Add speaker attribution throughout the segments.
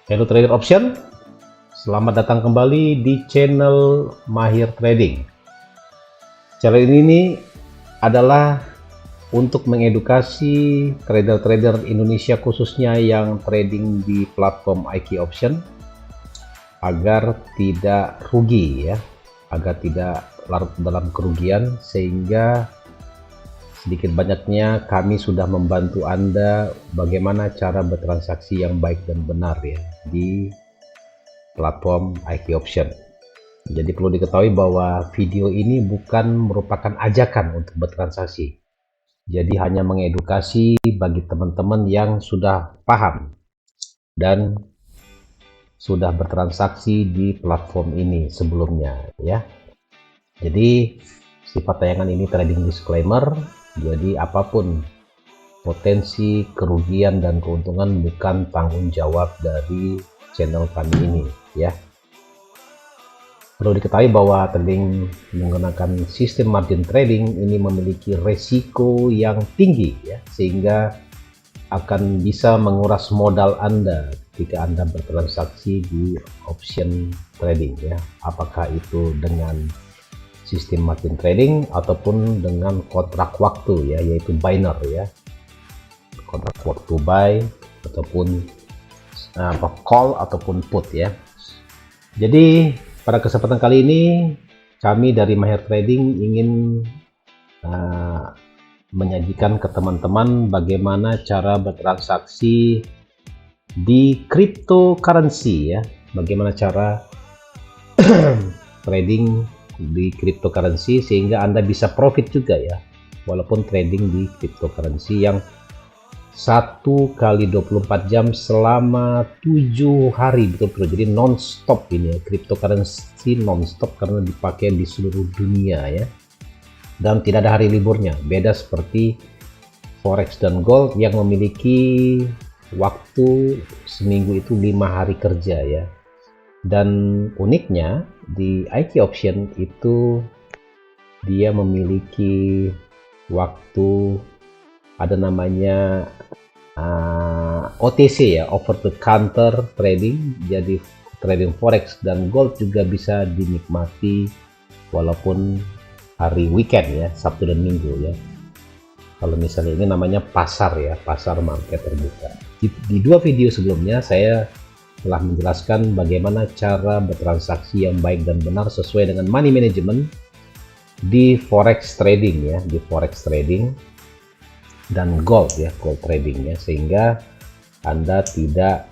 Speaker 1: Hello trader option, selamat datang kembali di channel Mahir Trading. Channel ini adalah untuk mengedukasi trader-trader Indonesia khususnya yang trading di platform IQ Option agar tidak rugi ya, agar tidak larut dalam kerugian, sehingga sedikit banyaknya kami sudah membantu Anda bagaimana cara bertransaksi yang baik dan benar ya di platform IQ Option. Jadi perlu diketahui bahwa video ini bukan merupakan ajakan untuk bertransaksi. Jadi hanya mengedukasi bagi teman-teman yang sudah paham dan sudah bertransaksi di platform ini sebelumnya ya. Jadi sifat tayangan ini trading disclaimer. Jadi apapun potensi kerugian dan keuntungan bukan tanggung jawab dari channel kami ini ya. Perlu diketahui bahwa trading menggunakan sistem margin trading ini memiliki resiko yang tinggi ya, sehingga akan bisa menguras modal Anda ketika Anda bertransaksi di option trading ya. Apakah itu dengan sistem margin trading ataupun dengan kontrak waktu ya, yaitu binary ya, kontrak waktu buy ataupun call ataupun put ya. Jadi pada kesempatan kali ini kami dari Mahir Trading ingin menyajikan ke teman-teman bagaimana cara bertransaksi di cryptocurrency ya, bagaimana cara trading di cryptocurrency sehingga Anda bisa profit juga ya, walaupun trading di cryptocurrency yang 1 kali 24 jam selama 7 hari betul-betul. Jadi non-stop ini ya, cryptocurrency non-stop karena dipakai di seluruh dunia ya, dan tidak ada hari liburnya, beda seperti forex dan gold yang memiliki waktu seminggu itu 5 hari kerja ya. Dan uniknya di IQ Option itu dia memiliki waktu, ada namanya OTC ya, over the counter trading. Jadi trading forex dan gold juga bisa dinikmati walaupun hari weekend ya, Sabtu dan Minggu ya. Kalau misalnya ini namanya pasar ya, pasar market terbuka. Di 2 video sebelumnya saya telah menjelaskan bagaimana cara bertransaksi yang baik dan benar sesuai dengan money management di forex trading ya, di forex trading dan gold ya, gold trading ya, sehingga Anda tidak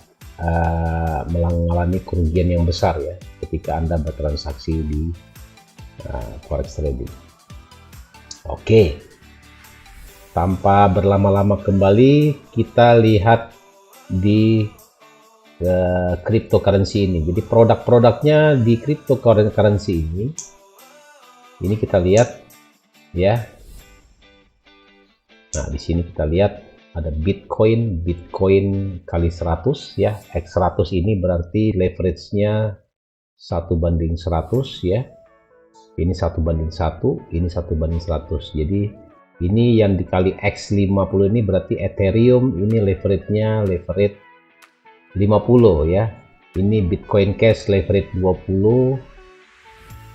Speaker 1: mengalami kerugian yang besar ya ketika Anda bertransaksi di forex trading. Oke, tanpa berlama-lama kembali kita lihat di cryptocurrency ini. Jadi produk-produknya di cryptocurrency ini kita lihat ya. Nah, di sini kita lihat ada Bitcoin kali 100 ya. X100 ini berarti leverage-nya 1:100 ya. Ini 1:1, ini 1:100. Jadi ini yang dikali X50 ini berarti Ethereum ini leverage-nya leverage 50 ya. Ini Bitcoin Cash leverage 20,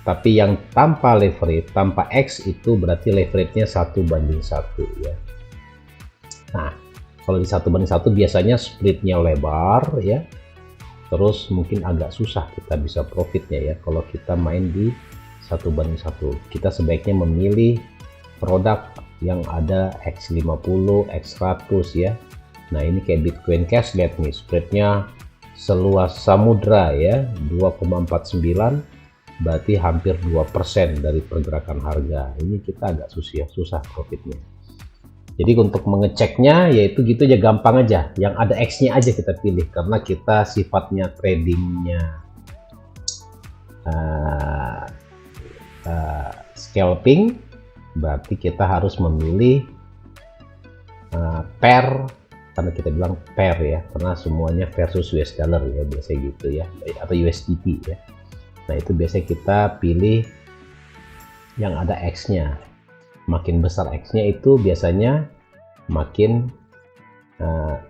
Speaker 1: tapi yang tanpa leverage, tanpa X itu berarti leverage-nya 1:1 ya. Nah, kalau di 1:1 biasanya spread-nya lebar ya, terus mungkin agak susah kita bisa profitnya ya. Kalau kita main di 1:1, kita sebaiknya memilih produk yang ada X50, X100 ya. Nah, ini kayak Bitcoin Cash, lihat nih spreadnya seluas samudra ya, 2,49, berarti hampir 2% dari pergerakan harga. Ini kita agak susah profitnya. Jadi untuk mengeceknya yaitu gitu aja, gampang aja, yang ada X-nya aja kita pilih, karena kita sifatnya tradingnya scalping, berarti kita harus memilih pair, karena kita bilang pair ya, karena semuanya versus US dollar ya, biasanya gitu ya, atau USDT ya. Nah, itu biasanya kita pilih yang ada X-nya. Makin besar X-nya itu biasanya makin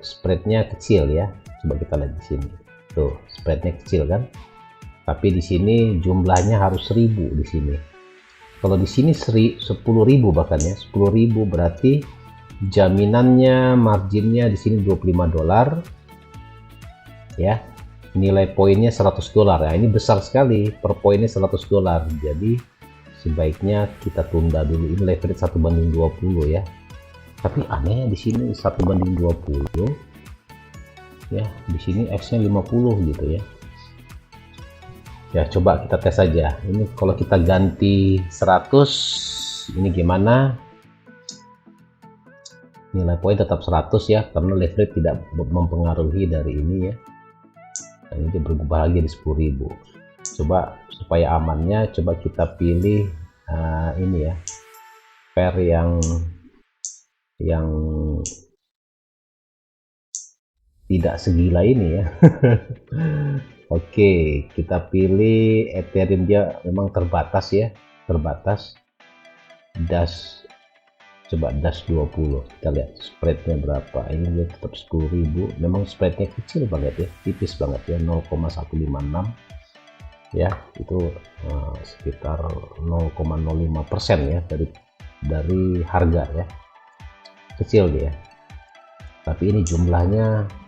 Speaker 1: spreadnya kecil ya. Coba kita lihat di sini tuh spreadnya kecil kan, tapi di sini jumlahnya harus 1000 di sini. Kalau di sini 10.000 bahkan ya, 10.000 berarti jaminannya marginnya di sini $25 ya, nilai poinnya $100 ya. Ini besar sekali, per poinnya $100, jadi sebaiknya kita tunda dulu. Ini leverage 1:20 ya, tapi anehnya di sini 1:20 ya, di sini X-nya 50 gitu ya. Ya coba kita tes saja. Ini kalau kita ganti 100, ini gimana? Nilai poin tetap 100 ya, karena leverage tidak mempengaruhi dari ini ya. Dan ini dia berubah lagi di 10.000. Coba supaya amannya, coba kita pilih ini ya, pair yang tidak segila ini ya. Oke, kita pilih Ethereum, dia memang terbatas ya, terbatas. Dash, coba Dash 20, kita lihat spreadnya berapa. Ini dia tetap 10.000, memang spreadnya kecil banget ya, tipis banget ya, 0,156 ya, itu sekitar 0,05% ya dari harga ya, kecil dia. Tapi ini jumlahnya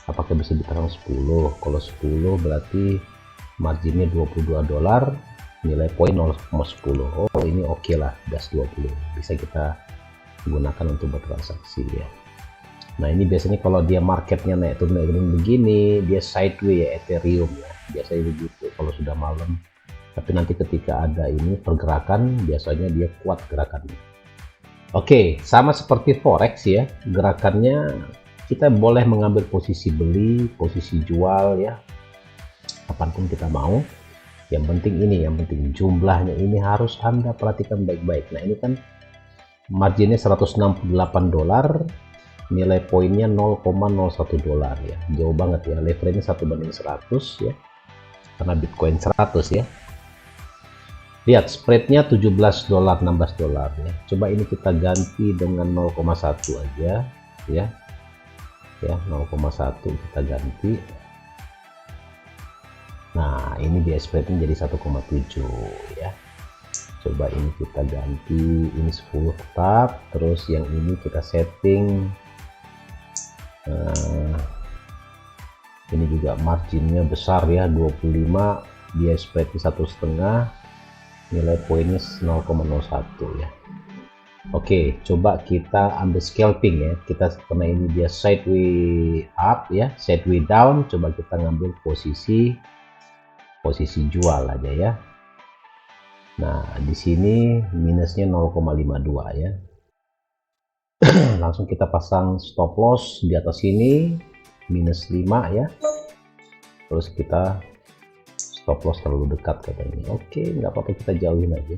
Speaker 1: apakah bisa diterang 10? Kalau 10 berarti marginnya $22, nilai poin 0,10. Oh ini oke lah, Dash 20 bisa kita gunakan untuk bertransaksi ya. Nah ini biasanya kalau dia marketnya naik turun begini, dia sideways ya, Ethereum ya, biasanya begitu kalau sudah malam. Tapi nanti ketika ada ini pergerakan, biasanya dia kuat gerakannya. Oke, sama seperti forex ya, gerakannya kita boleh mengambil posisi beli, posisi jual ya, kapanpun kita mau. Yang penting ini, yang penting jumlahnya ini harus Anda perhatikan baik-baik. Nah ini kan marginnya $168, nilai poinnya $0,01 ya, jauh banget ya, leverage-nya 1:100 ya, karena Bitcoin 100 ya. Lihat spreadnya $17, $16 ya. Coba ini kita ganti dengan 0,1 aja ya. Ya 0,1 kita ganti. Nah ini dia spreadnya jadi 1,7 ya. Coba ini kita ganti, ini 10 tetap, terus yang ini kita setting ini juga marginnya besar ya, 25, dia spreadnya 1,5, nilai poinnya 0,01 ya. Oke, coba kita ambil scalping ya. Kita karena ini dia sideways up ya, sideways down, coba kita ngambil posisi jual aja ya. Nah, di sini minusnya 0,52 ya. Langsung kita pasang stop loss di atas sini minus 5 ya. Terus kita stop loss terlalu dekat katanya. Oke, nggak apa-apa, kita jauhin aja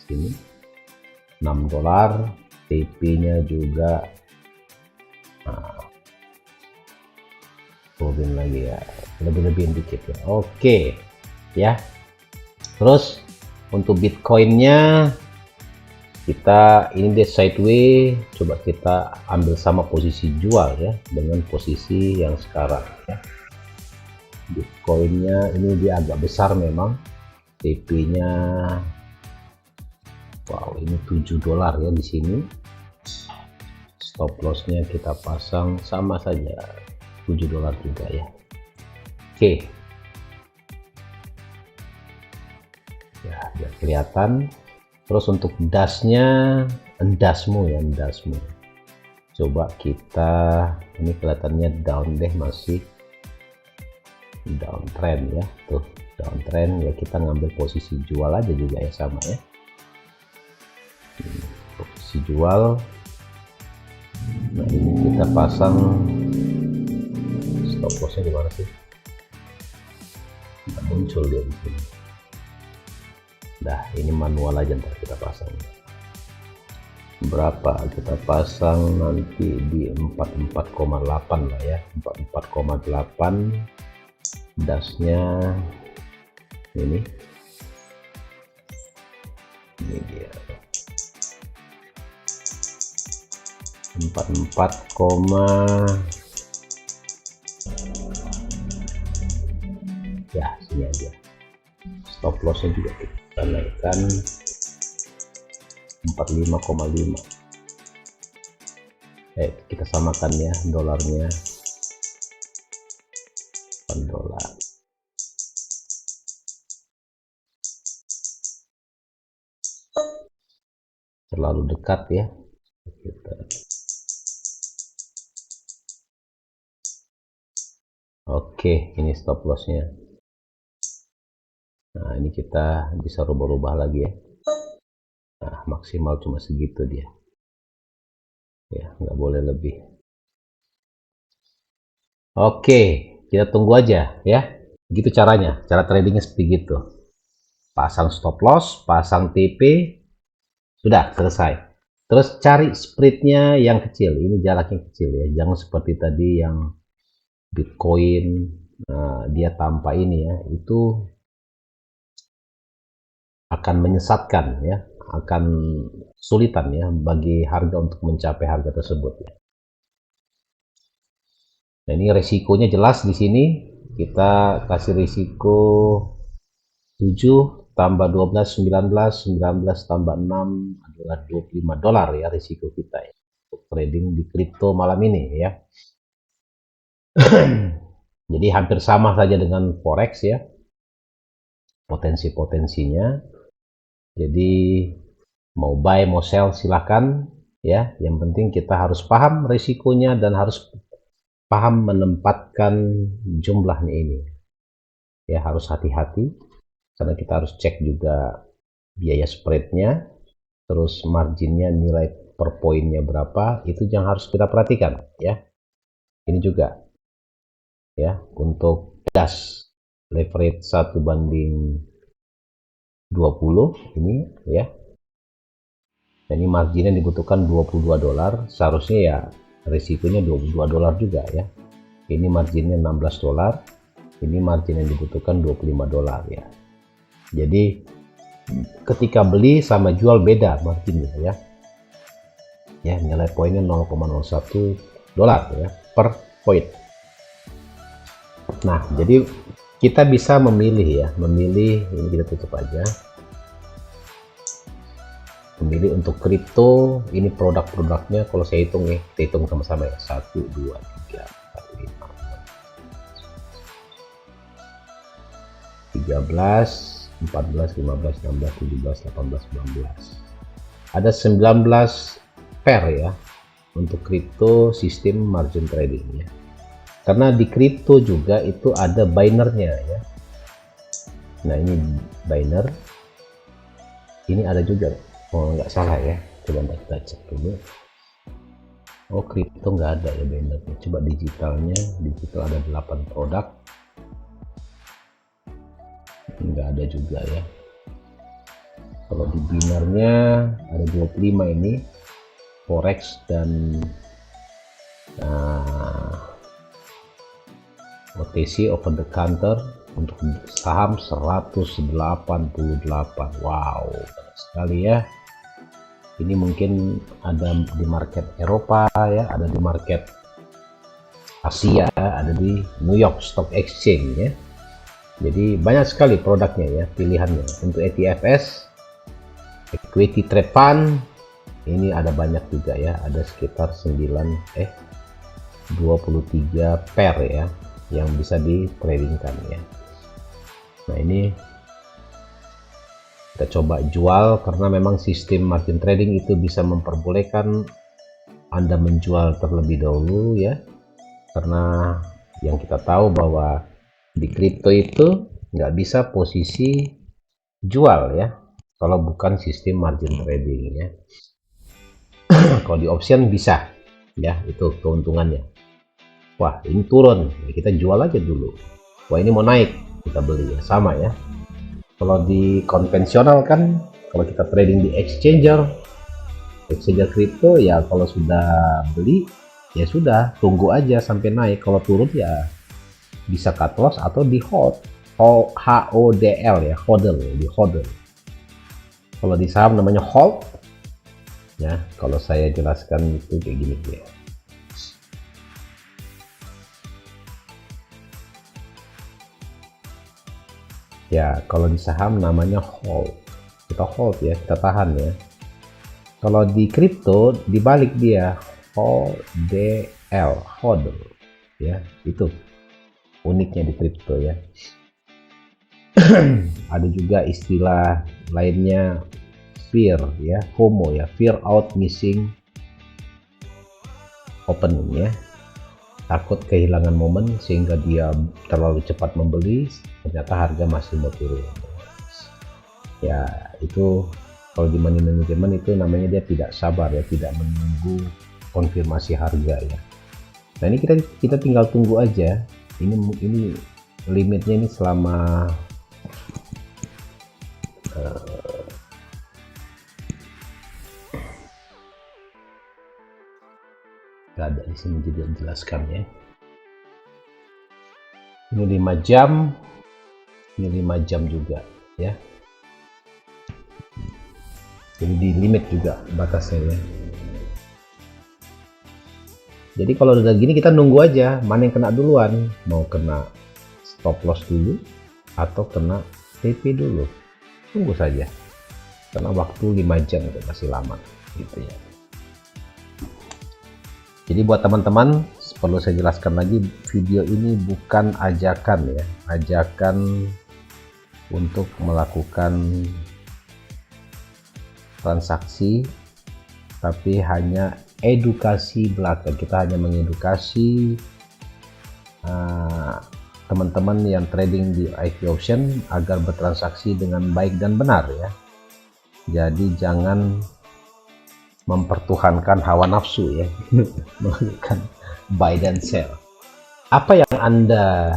Speaker 1: sini. $6, TP-nya juga turun lagi ya, lebih-lebihin dikit ya. Oke ya, terus untuk Bitcoin-nya kita ini dia sideways, coba kita ambil sama posisi jual ya dengan posisi yang sekarang ya. Bitcoin-nya ini dia agak besar memang, TP-nya wow ini $7 ya di sini. Stop loss-nya kita pasang sama saja $7 juga ya. Oke. Ya, biar kelihatan. Terus untuk Dash-nya, Dashmu. Coba kita, ini kelihatannya down deh, masih downtrend ya. Tuh, downtrend ya, kita ngambil posisi jual aja juga ya, sama ya. Posisi jual. Nah ini kita pasang stop lossnya di mana sih? Nggak muncul dia di sini. Nah ini manual aja, ntar kita pasang. Berapa kita pasang nanti di 44,8 lah ya, 44,8. Dashnya ini dia 44,8 ya sini aja. Stop lossnya juga kita naikkan 45,5. Kita samakan ya dolarnya, $8. Terlalu dekat ya kita. Oke, ini stop lossnya. Nah, ini kita bisa rubah-rubah lagi ya. Nah, maksimal cuma segitu dia. Ya, nggak boleh lebih. Oke, kita tunggu aja ya. Begitu caranya. Cara tradingnya seperti gitu. Pasang stop loss, pasang TP, sudah selesai. Terus cari spreadnya yang kecil. Ini jaraknya kecil ya. Jangan seperti tadi yang Bitcoin, dia tanpa ini ya, itu akan menyesatkan ya, akan sulitan ya bagi harga untuk mencapai harga tersebut ya. Nah, ini resikonya jelas di sini. Kita kasih risiko 7 tambah 12 19, 19 tambah 6 adalah $25 ya risiko kita ya untuk trading di kripto malam ini ya. Jadi hampir sama saja dengan forex ya, potensi-potensinya. Jadi mau buy mau sell silahkan ya, yang penting kita harus paham risikonya dan harus paham menempatkan jumlahnya ini ya. Harus hati-hati karena kita harus cek juga biaya spreadnya, terus marginnya, nilai per poinnya berapa, itu yang harus kita perhatikan ya. Ini juga ya untuk gas leverage 1:20 ini ya. Nah, ini marginnya dibutuhkan $22, seharusnya ya risikonya $22 juga ya. Ini marginnya $16, ini margin yang dibutuhkan $25 ya. Jadi ketika beli sama jual beda marginnya ya. Ya, nilai poinnya $0,01 ya per poin. Nah, jadi kita bisa memilih ya, memilih, ini kita tutup aja. Memilih untuk kripto, ini produk-produknya kalau saya hitung ya, kita hitung sama-sama ya. 1, 2, 3, 4, 5, 13, 14, 15, 16, 17, 18, 19. Ada 19 pair ya untuk kripto sistem margin trading ya. Karena di kripto juga itu ada binernya ya. Nah, ini biner. Ini ada juga. Oh, nggak salah ya. Coba kita cek dulu. Oh, kripto nggak ada ya binernya. Coba digitalnya. Digital ada 8 produk. Nggak ada juga ya. Kalau di binernya ada 25 ini. Forex dan OTC over the counter untuk saham 188. Wow, banyak sekali ya. Ini mungkin ada di market Eropa ya, ada di market Asia, ada di New York Stock Exchange ya. Jadi banyak sekali produknya ya, pilihannya. Untuk ETFs, Equity Trade Fund, ini ada banyak juga ya, ada sekitar 23 pair ya yang bisa di tradingkan ya. Nah, ini kita coba jual karena memang sistem margin trading itu bisa memperbolehkan Anda menjual terlebih dahulu ya, karena yang kita tahu bahwa di kripto itu nggak bisa posisi jual ya kalau bukan sistem margin trading ya. Kalau di option bisa ya, itu keuntungannya. Wah, ini turun, kita jual aja dulu. Wah, ini mau naik, kita beli ya, sama ya. Kalau di konvensional kan, kalau kita trading di exchanger kripto ya, kalau sudah beli ya sudah, tunggu aja sampai naik. Kalau turun ya bisa cut loss atau di hold, HODL ya, hodl, di hodl. Kalau di saham namanya hold ya. Kalau saya jelaskan itu kayak gini ya. Ya, kalau di saham namanya hold. Kita hold ya, kita tahan ya. Kalau di kripto dibalik dia, HODL, hodl ya. Itu uniknya di kripto ya. Ada juga istilah lainnya fear ya, FOMO ya, fear out missing opening ya. Takut kehilangan momen sehingga dia terlalu cepat membeli, ternyata harga masih mau turun. Ya, itu kalau di money management itu namanya dia tidak sabar ya, tidak menunggu konfirmasi harga ya. Nah, ini kita tinggal tunggu aja. Ini limitnya ini selama nggak ada di sini jadi jelaskan ya. Ini 5 jam, ini 5 jam juga ya. Jadi di limit juga batasnya ya. Jadi kalau udah gini kita nunggu aja mana yang kena duluan, mau kena stop loss dulu atau kena TP dulu. Tunggu saja. Karena waktu 5 jam itu masih lama gitu ya. Jadi buat teman-teman perlu saya jelaskan lagi, video ini bukan ajakan ya, ajakan untuk melakukan transaksi, tapi hanya edukasi belaka. Kita hanya mengedukasi teman-teman yang trading di IQ option agar bertransaksi dengan baik dan benar ya. Jadi jangan mempertuhankan hawa nafsu ya, melakukan buy dan sell. Apa yang Anda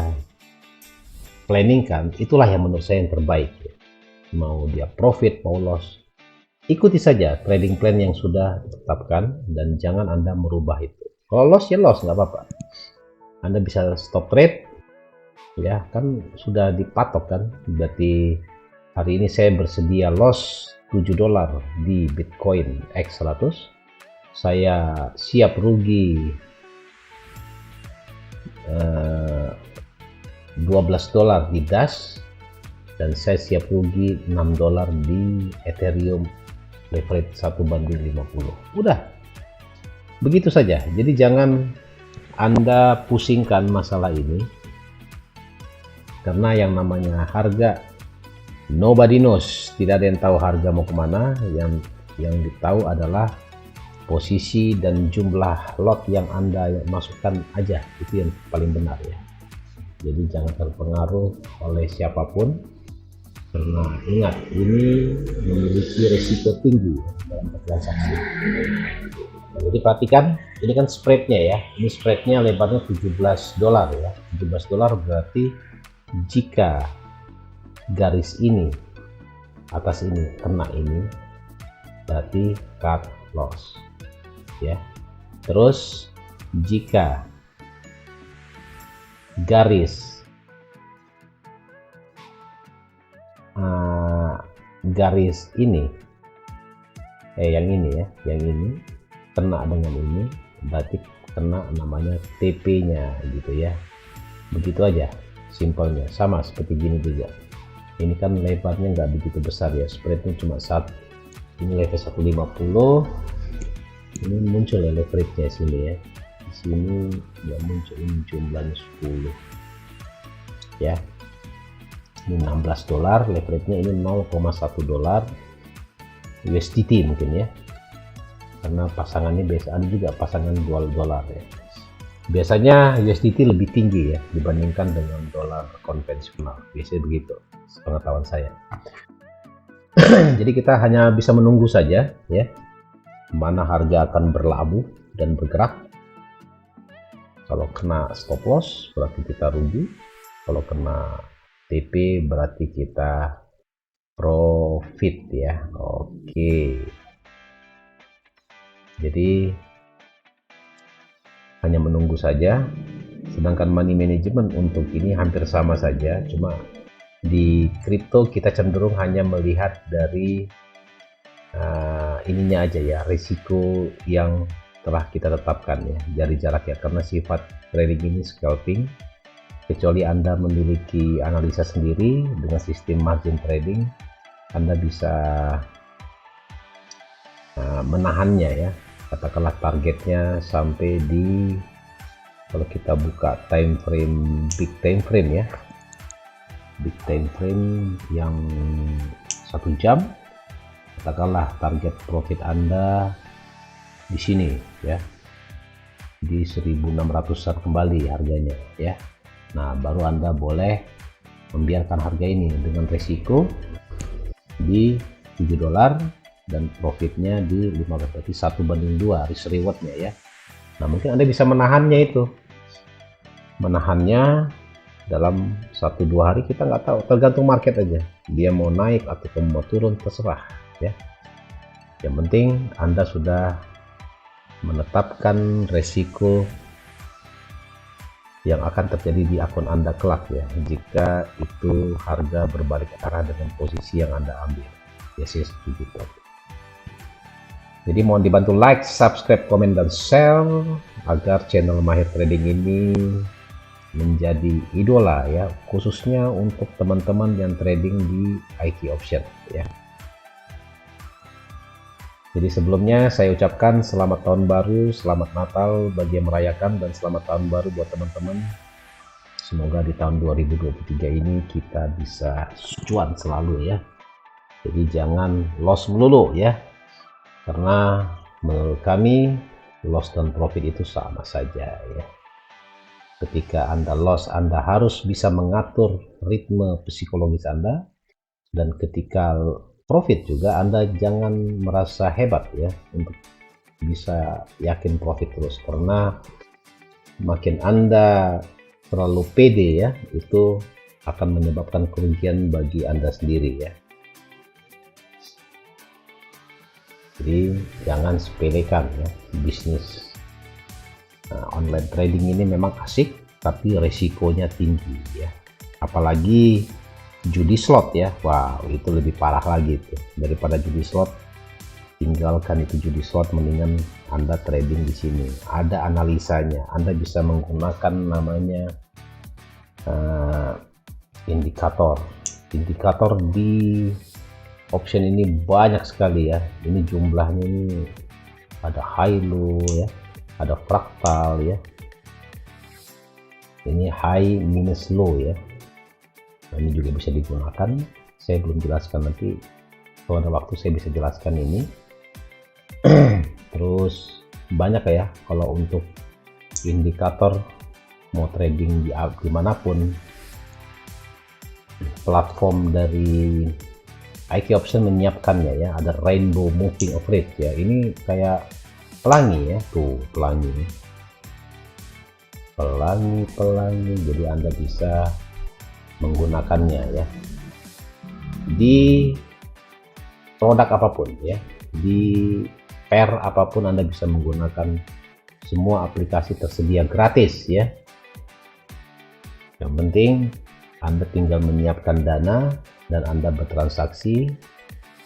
Speaker 1: planningkan itulah yang menurut saya yang terbaik ya. Mau dia profit mau loss, ikuti saja trading plan yang sudah ditetapkan dan jangan Anda merubah itu. Kalau loss ya loss, nggak apa-apa. Anda bisa stop trade ya, kan sudah dipatok kan. Berarti hari ini saya bersedia loss $7 di Bitcoin X100. Saya siap rugi $12 di DAS dan saya siap rugi $6 di Ethereum leverage 1:50. Udah begitu saja. Jadi jangan Anda pusingkan masalah ini, karena yang namanya harga nobody knows, tidak ada yang tahu harga mau kemana. Yang ditahu adalah posisi dan jumlah lot yang Anda masukkan aja, itu yang paling benar ya. Jadi jangan terpengaruh oleh siapapun, karena ingat ini memiliki resiko tinggi dalam transaksi. Jadi perhatikan, ini kan spreadnya ya, ini spreadnya lebarnya $17 ya. $17 berarti jika garis ini atas ini kena ini berarti cut loss ya. Terus jika garis ini yang ini ya, yang ini kena dengan ini berarti kena namanya TP nya gitu ya. Begitu aja simpelnya. Sama seperti gini juga, ini kan lebarnya nggak begitu besar ya, spreadnya cuma satu, ini level 150, ini muncul ya leverage nya sini ya, di sini nggak muncul, ini jumlahnya 10 ya. Ini $16, leverage nya ini $0,1 USDT mungkin ya, karena pasangannya biasa ada juga pasangan $2 ya. Biasanya USDT lebih tinggi ya dibandingkan dengan dolar konvensional, biasanya begitu sepengetahuan saya. Jadi kita hanya bisa menunggu saja ya, mana harga akan berlabuh dan bergerak. Kalau kena stop loss berarti kita rugi, kalau kena TP berarti kita profit ya. Oke, jadi hanya menunggu saja. Sedangkan money management untuk ini hampir sama saja, cuma di kripto kita cenderung hanya melihat dari ininya aja ya, risiko yang telah kita tetapkan ya dari jarak ya, karena sifat trading ini scalping, kecuali Anda memiliki analisa sendiri dengan sistem margin trading, Anda bisa menahannya ya, katakanlah targetnya sampai di, kalau kita buka time frame, big time frame ya, big time frame yang 1 jam, katakanlah target profit Anda di sini ya, di 1600-an kembali harganya ya. Nah, baru Anda boleh membiarkan harga ini dengan resiko di $7 dan profitnya di 15, berarti 1/2 risk rewardnya ya. Nah, mungkin Anda bisa menahannya itu, menahannya dalam 1-2 hari, kita nggak tahu, tergantung market aja, dia mau naik atau mau turun, terserah ya. Yang penting Anda sudah menetapkan resiko yang akan terjadi di akun Anda kelak ya, jika itu harga berbalik arah dengan posisi yang Anda ambil ya. Saya setuju. Jadi mohon dibantu like, subscribe, komen, dan share agar channel Mahir Trading ini menjadi idola ya, khususnya untuk teman-teman yang trading di IQ option ya. Jadi sebelumnya saya ucapkan selamat tahun baru, selamat Natal bagi yang merayakan, dan selamat tahun baru buat teman-teman. Semoga di tahun 2023 ini kita bisa cuan selalu ya. Jadi jangan loss melulu ya, karena menurut kami loss dan profit itu sama saja ya. Ketika Anda loss, Anda harus bisa mengatur ritme psikologis Anda, dan ketika profit juga Anda jangan merasa hebat ya untuk bisa yakin profit terus, karena makin Anda terlalu pede ya, itu akan menyebabkan kerugian bagi Anda sendiri ya. Jadi jangan sepelekan ya bisnis online trading ini. Memang asik tapi resikonya tinggi ya, apalagi judi slot ya. Wow, itu lebih parah lagi itu. Daripada judi slot, tinggalkan itu judi slot, mendingan Anda trading di sini. Ada analisanya, Anda bisa menggunakan namanya indikator di option ini banyak sekali ya. Ini jumlahnya ini ada high low ya, ada fraktal ya, ini high minus low ya. Nah, ini juga bisa digunakan. Saya belum jelaskan, nanti kalau ada waktu saya bisa jelaskan ini. Terus banyak ya, kalau untuk indikator mau trading di dimanapun, platform dari IQ option menyiapkannya ya. Ada rainbow moving average ya, ini kayak pelangi ya, tuh pelangi, jadi Anda bisa menggunakannya ya di produk apapun ya, di pair apapun Anda bisa menggunakan. Semua aplikasi tersedia gratis ya. Yang penting Anda tinggal menyiapkan dana dan Anda bertransaksi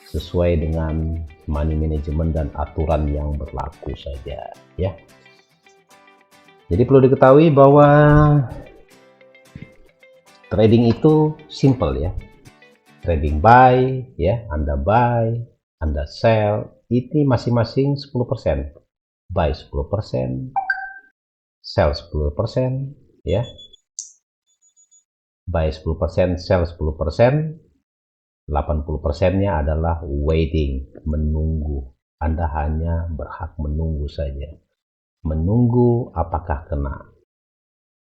Speaker 1: sesuai dengan money management dan aturan yang berlaku saja ya. Jadi perlu diketahui bahwa trading itu simple ya. Trading buy ya, Anda buy, Anda sell, ini masing-masing 10%. Buy 10%, sell 10% ya. Buy 10%, sell 10%, 80%-nya adalah waiting, menunggu. Anda hanya berhak menunggu saja. Menunggu apakah kena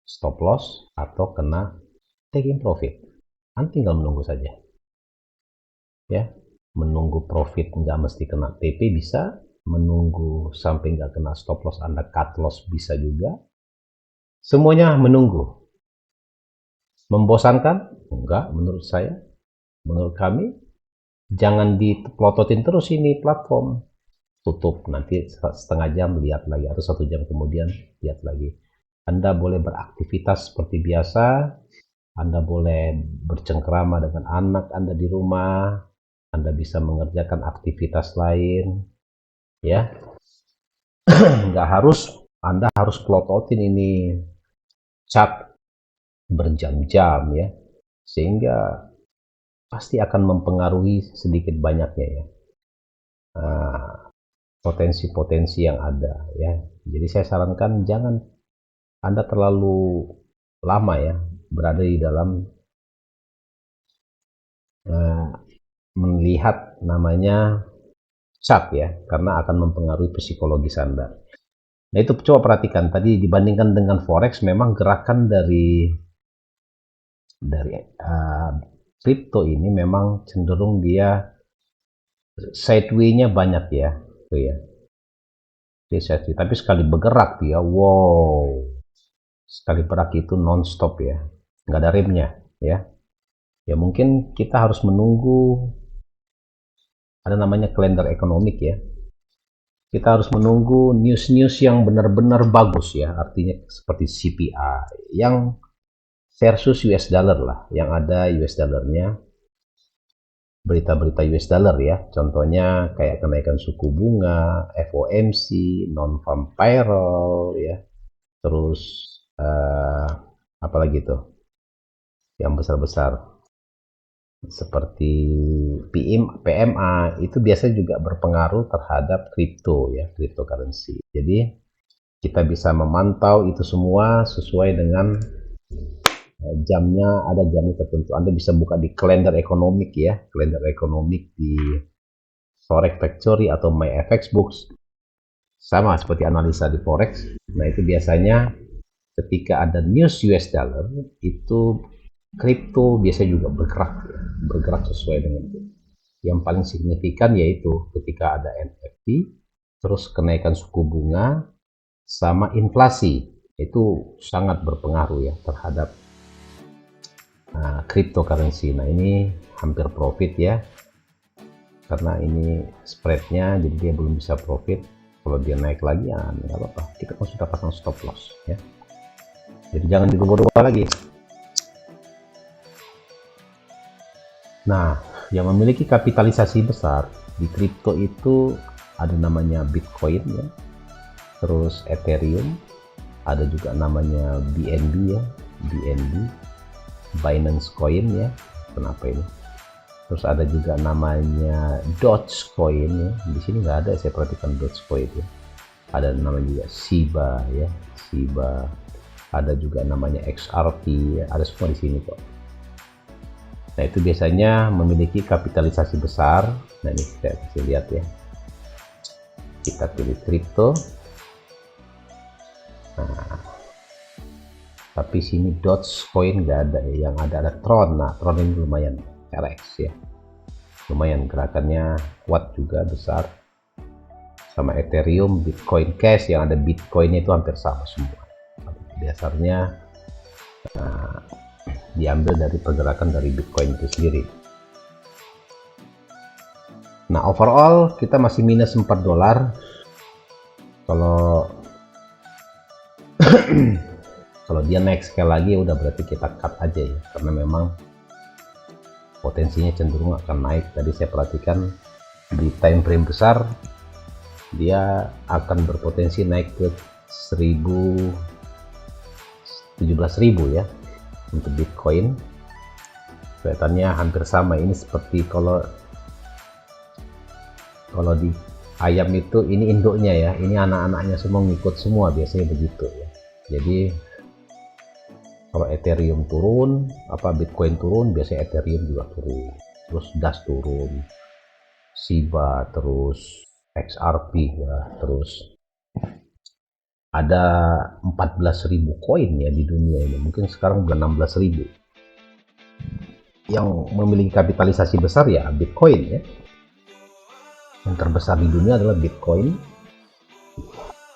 Speaker 1: stop loss atau kena taking profit. Anda tinggal menunggu saja ya. Menunggu profit nggak mesti kena TP, bisa. Menunggu sampai nggak kena stop loss, Anda cut loss bisa juga. Semuanya menunggu. Membosankan? Enggak, menurut saya. Menurut kami, jangan diplototin terus ini platform. Tutup, nanti setengah jam lihat lagi, atau 1 jam kemudian lihat lagi. Anda boleh beraktivitas seperti biasa. Anda boleh bercengkrama dengan anak Anda di rumah. Anda bisa mengerjakan aktivitas lain ya. Nggak harus Anda harus plototin ini chart berjam-jam ya, sehingga pasti akan mempengaruhi sedikit banyaknya ya potensi-potensi yang ada ya. Jadi saya sarankan jangan Anda terlalu lama ya berada di dalam melihat namanya chart ya, karena akan mempengaruhi psikologis Anda. Nah itu coba perhatikan tadi dibandingkan dengan forex, memang gerakan dari kripto ini memang cenderung dia sideway-nya banyak ya, tuh ya. Dia sideway, tapi sekali bergerak dia, wow, sekali bergerak itu non-stop ya, nggak ada remnya ya. Ya mungkin kita harus menunggu, ada namanya kalender ekonomik ya. Kita harus menunggu news-news yang benar-benar bagus ya, artinya seperti CPI yang versus US dollar lah, yang ada US dollarnya, berita-berita US dollar ya, contohnya kayak kenaikan suku bunga, FOMC, non-farm payroll ya, terus apalagi tuh yang besar-besar seperti PMA itu biasanya juga berpengaruh terhadap kripto ya, cryptocurrency. Jadi kita bisa memantau itu semua sesuai dengan jamnya, ada jamnya tertentu. Anda bisa buka di kalender ekonomik ya, kalender ekonomik di Forex Factory atau MyFXBooks. Sama seperti analisa di forex. Nah itu biasanya ketika ada news US dollar itu kripto biasanya juga bergerak sesuai dengan itu. Yang paling signifikan yaitu ketika ada NFT, terus kenaikan suku bunga, sama inflasi, itu sangat berpengaruh ya terhadap cryptocurrency. Nah ini hampir profit ya, karena ini spreadnya, jadi dia belum bisa profit. Kalau dia naik lagi ya nggak apa-apa, kita kan sudah pasang stop loss ya, jadi jangan dirubah-rubah lagi. Nah, yang memiliki kapitalisasi besar di kripto itu ada namanya Bitcoin ya, terus Ethereum, ada juga namanya BNB ya, BNB, Binance Coin ya, kenapa ini? Terus ada juga namanya Dogecoin ya, di sini nggak ada, saya perhatikan Dogecoin ya. Ada namanya juga Shiba ya, Shiba, ada juga namanya XRP ya, ada semua di sini kok. Nah itu biasanya memiliki kapitalisasi besar. Nah ini kita bisa lihat ya, kita pilih kripto. Nah, tapi sini Dogecoin nggak ada ya, yang ada Tron. Nah Tron ini lumayan, RX ya, lumayan gerakannya kuat juga, besar. Sama Ethereum, Bitcoin Cash, yang ada Bitcoinnya itu hampir sama semua. Dasarnya diambil dari pergerakan dari Bitcoin itu sendiri. Nah overall kita masih minus 4 dolar. Kalau dia naik sekali lagi udah berarti kita cut aja ya, karena memang potensinya cenderung akan naik. Tadi saya perhatikan di time frame besar dia akan berpotensi naik ke 17.000 ya untuk Bitcoin. Kelihatannya hampir sama. Ini seperti kalau di ayam itu ini induknya ya, ini anak-anaknya semua ngikut semua, biasanya begitu ya. Jadi kalau Ethereum turun, Bitcoin turun, biasanya Ethereum juga turun, terus DAS turun, Shiba, terus XRP ya, terus ada 14.000 koin ya di dunia ini, mungkin sekarang udah 16.000. Yang memiliki kapitalisasi besar ya Bitcoin ya, yang terbesar di dunia adalah Bitcoin,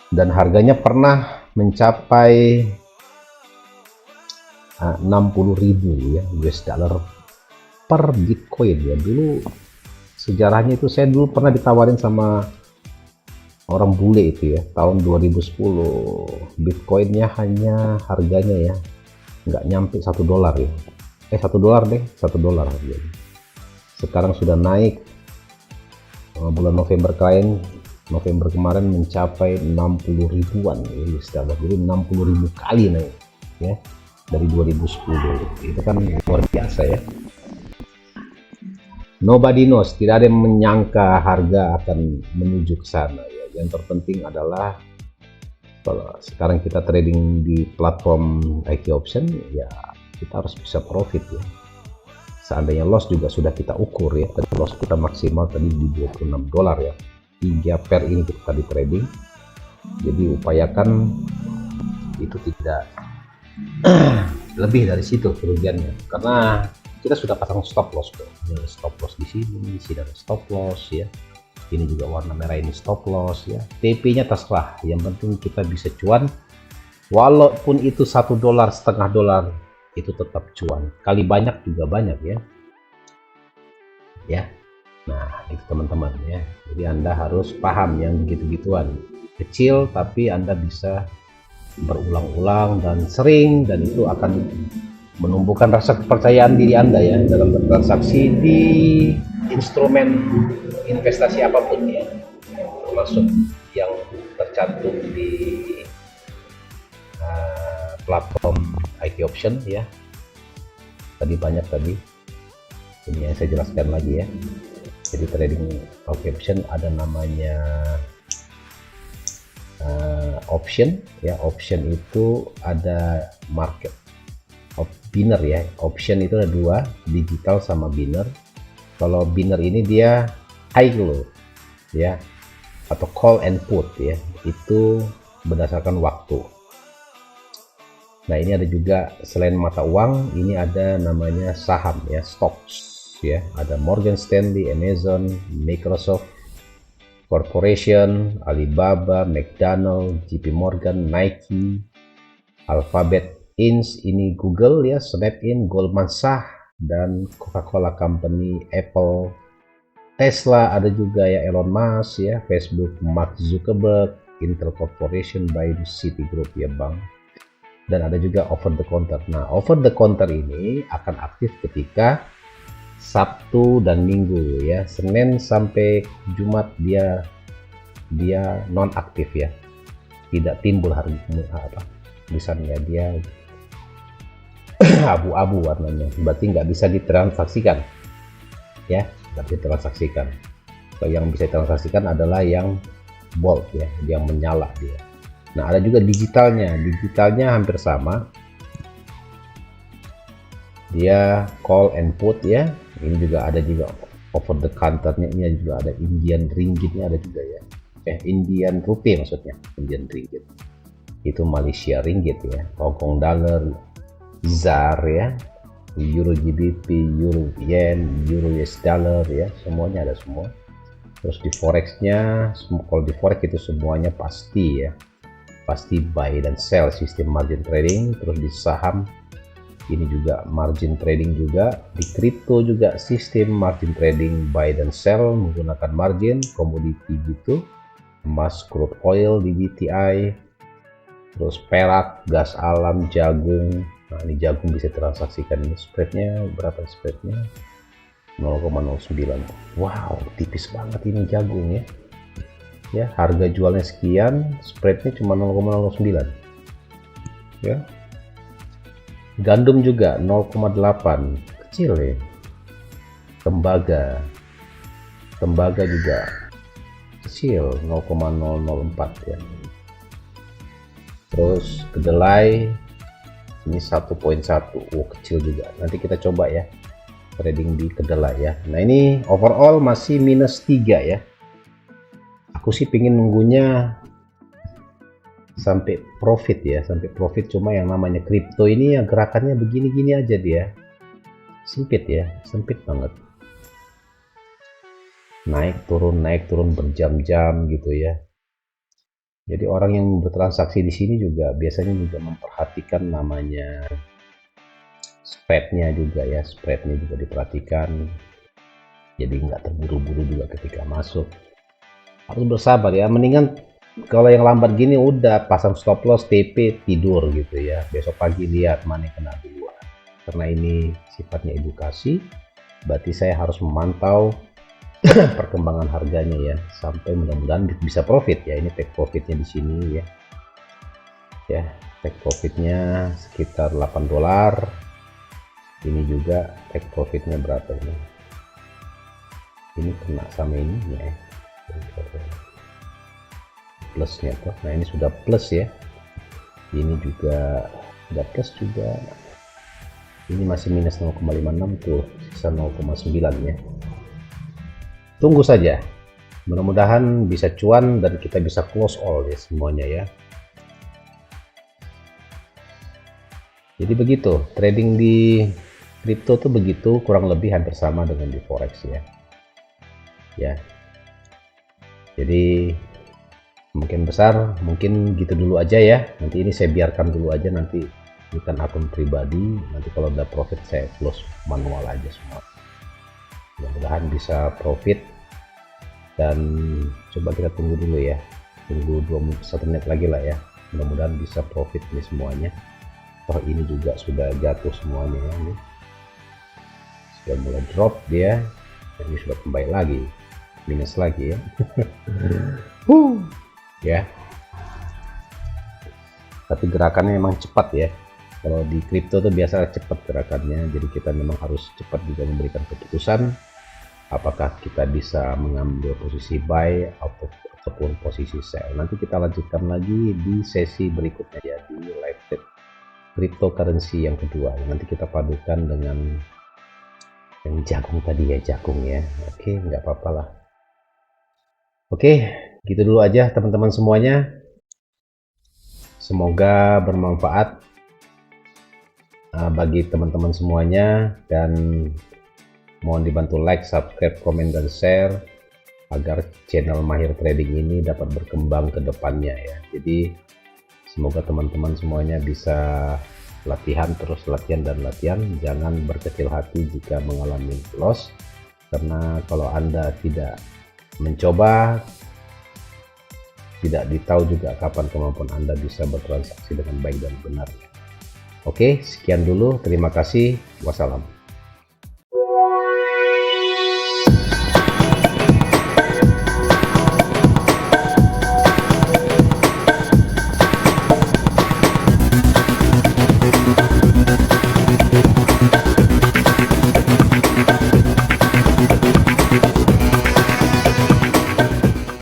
Speaker 1: dan harganya pernah mencapai 60.000 ya US dollar per Bitcoin ya. Dulu sejarahnya itu, saya dulu pernah ditawarin sama orang bule itu ya, tahun 2010. Bitcoinnya hanya harganya ya nggak nyampe $1 ya, $1 deh, $1 harganya. Sekarang sudah naik, bulan November kemarin mencapai 60 ribuan US dollar, jadi 60.000 kali naik ya. dari 2010. Itu kan luar biasa ya. Nobody knows, tidak ada yang menyangka harga akan menuju ke sana ya. Yang terpenting adalah kalau sekarang kita trading di platform IQ option ya, kita harus bisa profit ya. Seandainya loss juga sudah kita ukur ya, tadi loss kita maksimal tadi di $26 ya, 3 pair ini kita tadi trading. Jadi upayakan itu tidak lebih dari situ kerugiannya, karena kita sudah pasang stop loss kok. Ini stop loss di sini ada stop loss ya, ini juga warna merah ini stop loss ya. TP nya terserah, yang penting kita bisa cuan, walaupun itu $1 setengah dolar itu tetap cuan, kali banyak juga banyak ya. Nah itu teman-teman ya, jadi Anda harus paham yang begitu-gituan kecil, tapi Anda bisa berulang-ulang dan sering, dan itu akan menumbuhkan rasa kepercayaan diri Anda ya dalam bertransaksi di instrumen investasi apapun ya, termasuk yang tercantum di platform IQ option ya. Tadi banyak tadi, ini yang saya jelaskan lagi ya. Jadi trading IQ option ada namanya option ya. Option itu ada market binner ya. Option itu ada dua, digital sama binner. Kalau binner ini dia high low ya, atau call and put ya, itu berdasarkan waktu. Nah ini ada juga selain mata uang, ini ada namanya saham ya, stocks ya. Ada Morgan Stanley, Amazon, Microsoft Corporation, Alibaba, McDonald, JP Morgan, Nike, Alphabet Inc, ini Google ya, Snap-in, Goldman Sachs, dan Coca-Cola Company, Apple, Tesla, ada juga ya Elon Musk ya, Facebook Mark Zuckerberg, Intel Corporation by Citigroup ya Bang. Dan ada juga over the counter. Nah over the counter ini akan aktif ketika Sabtu dan Minggu ya. Senin sampai Jumat dia non aktif ya, tidak timbul hari tulisannya, dia abu-abu warnanya, berarti nggak bisa ditransaksikan ya, nggak bisa ditransaksikan. Yang bisa ditransaksikan adalah yang bold ya, yang menyala dia. Nah ada juga digitalnya hampir sama, dia call and put ya. Ini juga ada juga over the counternya, ini juga ada Indian ringgitnya ada juga ya, Indian rupiah maksudnya, Indian ringgit itu Malaysia ringgit ya, Hong Kong dollar, ZAR ya, Euro GBP, Euro Yen, Euro US dollar ya, semuanya ada semua. Terus di forexnya, kalau di forex itu semuanya pasti ya, pasti buy dan sell, sistem margin trading. Terus di saham ini juga margin trading juga, di kripto juga sistem margin trading, buy dan sell menggunakan margin, komoditi gitu, emas, crude oil di BTI, terus perak, gas alam, jagung. Nah ini jagung bisa transaksikan, ini spreadnya berapa, spreadnya 0,09. Wow tipis banget ini jagung ya, harga jualnya sekian, spreadnya cuma 0,09 ya. Gandum juga 0,8, kecil ya. Tembaga juga kecil, 0,004 ya. Terus kedelai ini 1,1, kecil juga. Nanti kita coba ya trading di kedelai ya. Nah ini overall masih minus 3 ya. Aku sih pingin nunggunya sampai profit ya, cuma yang namanya kripto ini ya gerakannya begini-gini aja, dia sempit ya, sempit banget, naik turun berjam-jam gitu ya. Jadi orang yang bertransaksi di sini juga biasanya juga memperhatikan namanya spreadnya juga ya, spreadnya juga diperhatikan, jadi nggak terburu-buru juga ketika masuk, harus bersabar ya. Mendingan kalau yang lambat gini udah pasang stop loss, TP, tidur gitu ya, besok pagi lihat mana yang kena duluan. Karena ini sifatnya edukasi, berarti saya harus memantau perkembangan harganya ya, sampai mudah-mudahan bisa profit ya. Ini take profitnya di sini ya. take profitnya sekitar 8 dolar. Ini juga take profitnya berapa ini? Ini kena sama ini ya, plusnya tuh. Nah ini sudah plus ya, ini juga sudah plus juga. Ini masih minus 0,56 tuh, sisa 0,9 ya. Tunggu saja, mudah-mudahan bisa cuan dan kita bisa close all ya semuanya ya. Jadi begitu trading di kripto tuh begitu, kurang lebih hampir sama dengan di forex ya. Jadi mungkin besar, mungkin gitu dulu aja ya. Nanti ini saya biarkan dulu aja, nanti ini kan akun pribadi, nanti kalau udah profit saya close manual aja semua. Mudah-mudahan bisa profit, dan coba kita tunggu dulu ya, tunggu 1 menit lagi lah ya, mudah-mudahan bisa profit nih semuanya. Oh ini juga sudah jatuh semuanya ya, ini sudah mulai drop dia, dan ini sudah kembali lagi minus lagi ya. Ya, tapi gerakannya memang cepat ya. Kalau di kripto tuh biasa cepat gerakannya, jadi kita memang harus cepat juga memberikan keputusan apakah kita bisa mengambil posisi buy ataupun posisi sell. Nanti kita lanjutkan lagi di sesi berikutnya ya, di live trade cryptocurrency yang kedua. Nanti kita padukan dengan yang jagung tadi ya, jagung ya. Oke, nggak apa-apa lah. Oke, gitu dulu aja teman-teman semuanya. Semoga bermanfaat bagi teman-teman semuanya, dan mohon dibantu like, subscribe, komen, dan share agar channel Mahir Trading ini dapat berkembang ke depannya ya. Jadi semoga teman-teman semuanya bisa latihan, terus latihan dan latihan. Jangan berkecil hati jika mengalami loss, karena kalau Anda tidak mencoba, tidak ditahu juga kapan kemampuan Anda bisa bertransaksi dengan baik dan benar. Oke, sekian dulu. Terima kasih. Wassalam.